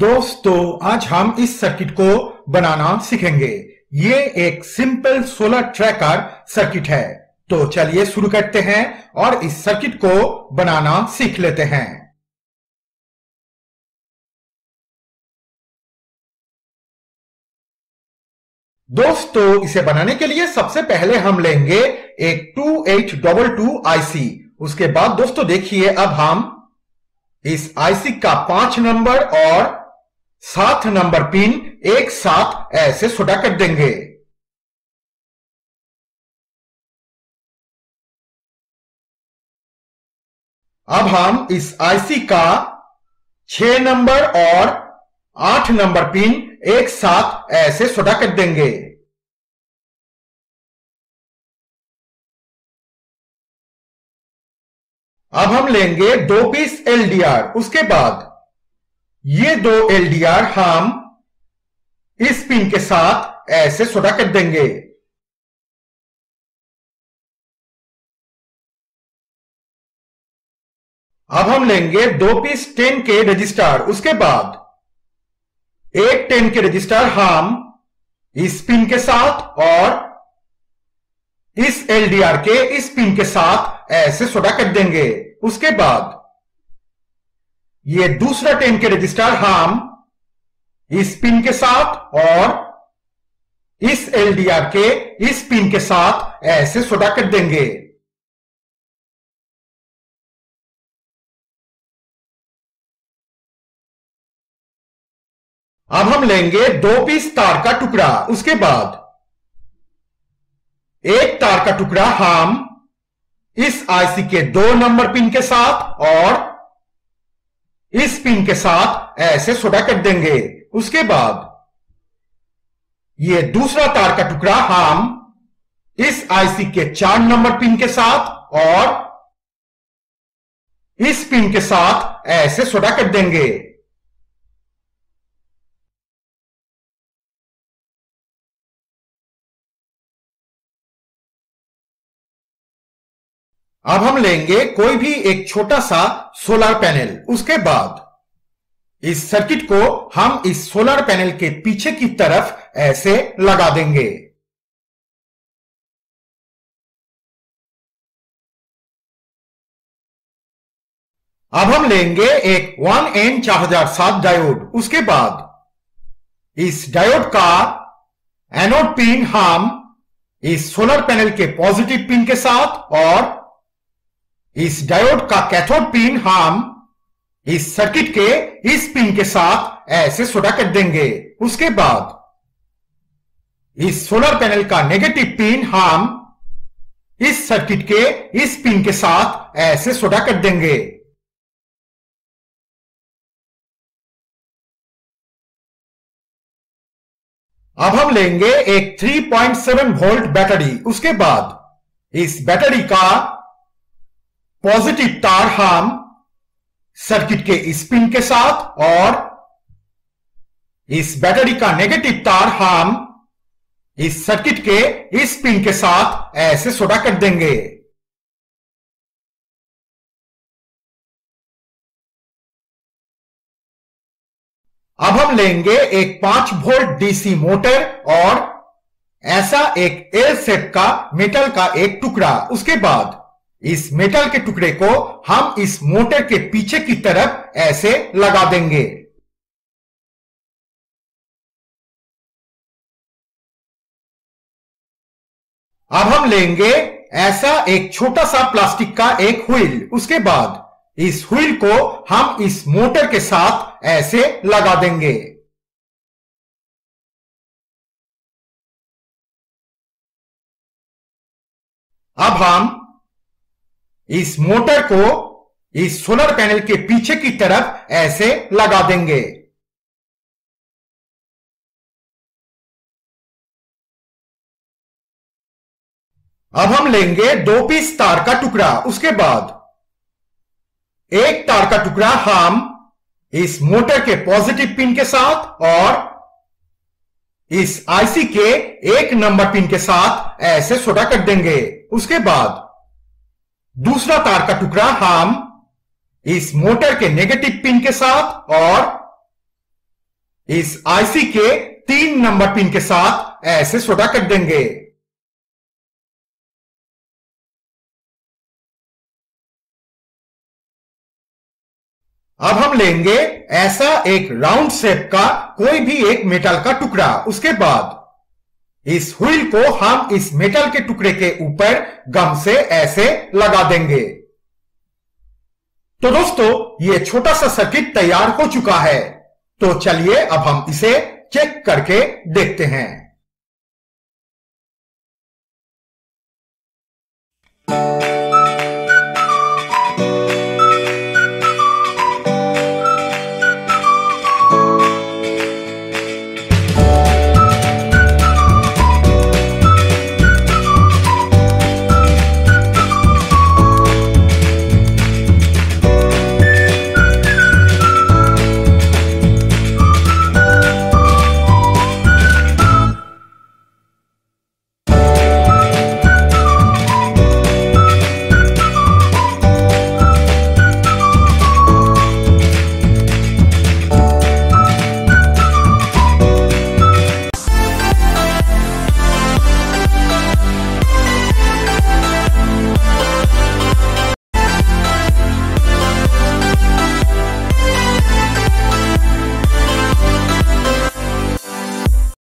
दोस्तों आज हम इस सर्किट को बनाना सीखेंगे। ये एक सिंपल सोलर ट्रैकर सर्किट है। तो चलिए शुरू करते हैं और इस सर्किट को बनाना सीख लेते हैं। दोस्तों इसे बनाने के लिए सबसे पहले हम लेंगे एक 2822 आईसी। उसके बाद दोस्तों देखिए अब हम इस आईसी का 5 नंबर और 7 नंबर पिन एक साथ ऐसे सोल्डर कर देंगे। अब हम इस आईसी का 6 नंबर और 8 नंबर पिन एक साथ ऐसे सोल्डर कर देंगे। अब हम लेंगे 2 पीस एलडीआर। उसके बाद ये 2 एलडीआर हम इस पिन के साथ ऐसे सोल्डर कर देंगे। अब हम लेंगे 2 पीस 10 के रजिस्टर। उसके बाद एक 10 के रजिस्टर हम इस पिन के साथ और इस एलडीआर के इस पिन के साथ ऐसे सोल्डर कर देंगे। उसके बाद ये दूसरा 10 के रजिस्टर हम इस पिन के साथ और इस एलडीआर के इस पिन के साथ ऐसे सोल्डर कर देंगे। अब हम लेंगे 2 पीस तार का टुकड़ा। उसके बाद एक तार का टुकड़ा हम इस आईसी के 2 नंबर पिन के साथ और इस पिन के साथ ऐसे सोल्डर कर देंगे। उसके बाद ये दूसरा तार का टुकड़ा हम इस आईसी के 4 नंबर पिन के साथ और इस पिन के साथ ऐसे सोल्डर कर देंगे। अब हम लेंगे कोई भी एक छोटा सा सोलर पैनल। उसके बाद इस सर्किट को हम इस सोलर पैनल के पीछे की तरफ ऐसे लगा देंगे। अब हम लेंगे एक 1N4007 डायोड। उसके बाद इस डायोड का एनोड पिन हम इस सोलर पैनल के पॉजिटिव पिन के साथ और इस डायोड का कैथोड पिन हम इस सर्किट के इस पिन के साथ ऐसे सोल्डर कर देंगे। उसके बाद इस सोलर पैनल का नेगेटिव पिन हम इस सर्किट के इस पिन के साथ ऐसे सोल्डर कर देंगे। अब हम लेंगे एक 3.7 वोल्ट बैटरी। उसके बाद इस बैटरी का पॉजिटिव तार हम सर्किट के इस पिन के साथ और इस बैटरी का नेगेटिव तार हम इस सर्किट के इस पिन के साथ ऐसे सोल्डर कर देंगे। अब हम लेंगे एक 5 वोल्ट डीसी मोटर और ऐसा एक एल शेप का मेटल का एक टुकड़ा। उसके बाद इस मेटल के टुकड़े को हम इस मोटर के पीछे की तरफ ऐसे लगा देंगे। अब हम लेंगे ऐसा एक छोटा सा प्लास्टिक का एक व्हील। उसके बाद इस व्हील को हम इस मोटर के साथ ऐसे लगा देंगे। अब हम इस मोटर को इस सोलर पैनल के पीछे की तरफ ऐसे लगा देंगे। अब हम लेंगे 2 पीस तार का टुकड़ा। उसके बाद एक तार का टुकड़ा हम इस मोटर के पॉजिटिव पिन के साथ और इस आईसी के 1 नंबर पिन के साथ ऐसे सोल्डर कर देंगे। उसके बाद दूसरा तार का टुकड़ा हम इस मोटर के नेगेटिव पिन के साथ और इस आईसी के 3 नंबर पिन के साथ ऐसे सोल्डर कर देंगे। अब हम लेंगे ऐसा एक राउंड शेप का कोई भी एक मेटल का टुकड़ा। उसके बाद इस व्हील को हम इस मेटल के टुकड़े के ऊपर गम से ऐसे लगा देंगे। तो दोस्तों, ये छोटा सा सर्किट तैयार हो चुका है। तो चलिए अब हम इसे चेक करके देखते हैं।